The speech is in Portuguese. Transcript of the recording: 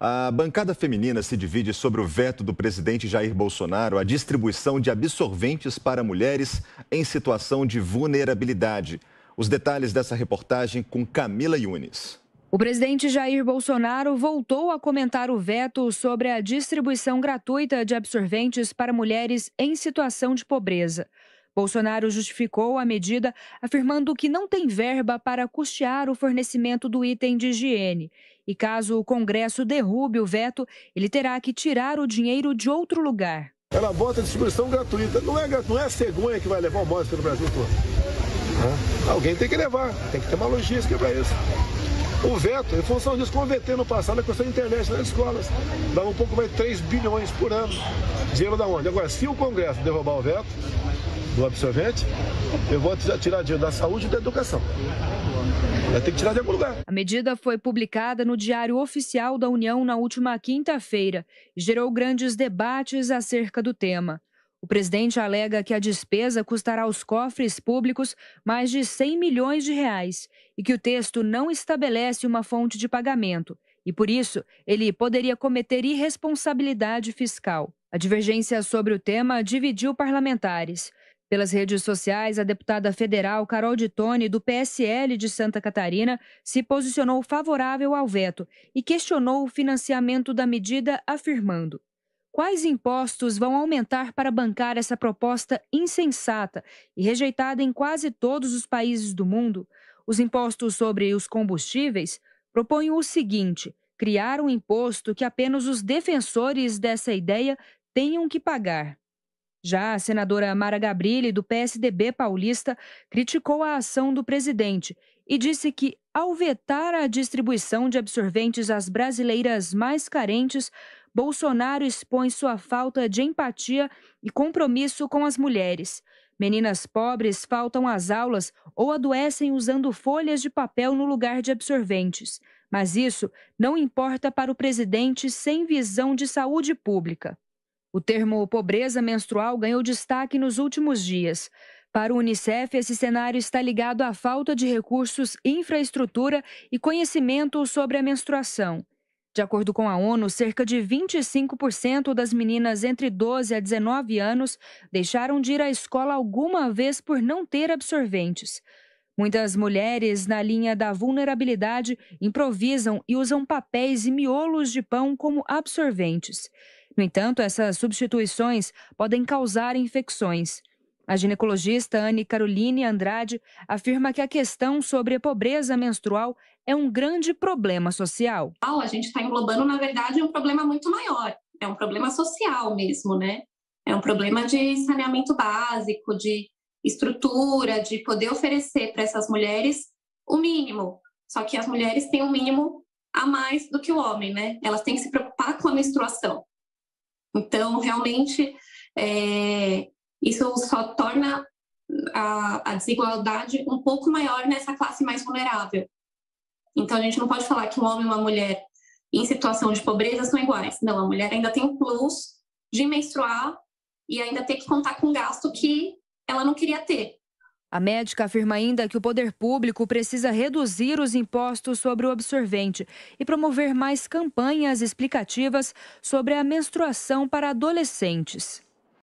A bancada feminina se divide sobre o veto do presidente Jair Bolsonaro à distribuição de absorventes para mulheres em situação de vulnerabilidade. Os detalhes dessa reportagem com Camila Yunes. O presidente Jair Bolsonaro voltou a comentar o veto sobre a distribuição gratuita de absorventes para mulheres em situação de pobreza. Bolsonaro justificou a medida, afirmando que não tem verba para custear o fornecimento do item de higiene. E caso o Congresso derrube o veto, ele terá que tirar o dinheiro de outro lugar. Ela bota a distribuição gratuita. Não é a cegonha que vai levar o almoço pelo Brasil todo. Alguém tem que levar, tem que ter uma logística para isso. O veto, em função disso, como o VT no passado, a questão da internet nas escolas. Dava um pouco mais de 3 bilhões por ano. Dinheiro da onde? Agora, se o Congresso derrubar o veto do absorvente, eu vou tirar dinheiro da saúde e da educação. Vai ter que tirar de algum lugar. A medida foi publicada no Diário Oficial da União na última quinta-feira e gerou grandes debates acerca do tema. O presidente alega que a despesa custará aos cofres públicos mais de 100 milhões de reais e que o texto não estabelece uma fonte de pagamento e, por isso, ele poderia cometer irresponsabilidade fiscal. A divergência sobre o tema dividiu parlamentares. Pelas redes sociais, a deputada federal Carol de Tone, do PSL de Santa Catarina, se posicionou favorável ao veto e questionou o financiamento da medida, afirmando: quais impostos vão aumentar para bancar essa proposta insensata e rejeitada em quase todos os países do mundo? Os impostos sobre os combustíveis propõem o seguinte: criar um imposto que apenas os defensores dessa ideia tenham que pagar. Já a senadora Mara Gabrilli, do PSDB paulista, criticou a ação do presidente e disse que, ao vetar a distribuição de absorventes às brasileiras mais carentes, Bolsonaro expõe sua falta de empatia e compromisso com as mulheres. Meninas pobres faltam às aulas ou adoecem usando folhas de papel no lugar de absorventes. Mas isso não importa para o presidente sem visão de saúde pública. O termo pobreza menstrual ganhou destaque nos últimos dias. Para o Unicef, esse cenário está ligado à falta de recursos, infraestrutura e conhecimento sobre a menstruação. De acordo com a ONU, cerca de 25% das meninas entre 12 a 19 anos deixaram de ir à escola alguma vez por não ter absorventes. Muitas mulheres, na linha da vulnerabilidade, improvisam e usam papéis e miolos de pão como absorventes. No entanto, essas substituições podem causar infecções. A ginecologista Anne Caroline Andrade afirma que a questão sobre a pobreza menstrual é um grande problema social. A gente está englobando, na verdade, um problema muito maior. É um problema social mesmo, né? É um problema de saneamento básico, de estrutura, de poder oferecer para essas mulheres o mínimo. Só que as mulheres têm um mínimo a mais do que o homem, né? Elas têm que se preocupar com a menstruação. Então, realmente, isso só torna a desigualdade um pouco maior nessa classe mais vulnerável. Então, a gente não pode falar que um homem e uma mulher em situação de pobreza são iguais. Não, a mulher ainda tem o plus de menstruar e ainda ter que contar com um gasto que ela não queria ter. A médica afirma ainda que o poder público precisa reduzir os impostos sobre o absorvente e promover mais campanhas explicativas sobre a menstruação para adolescentes.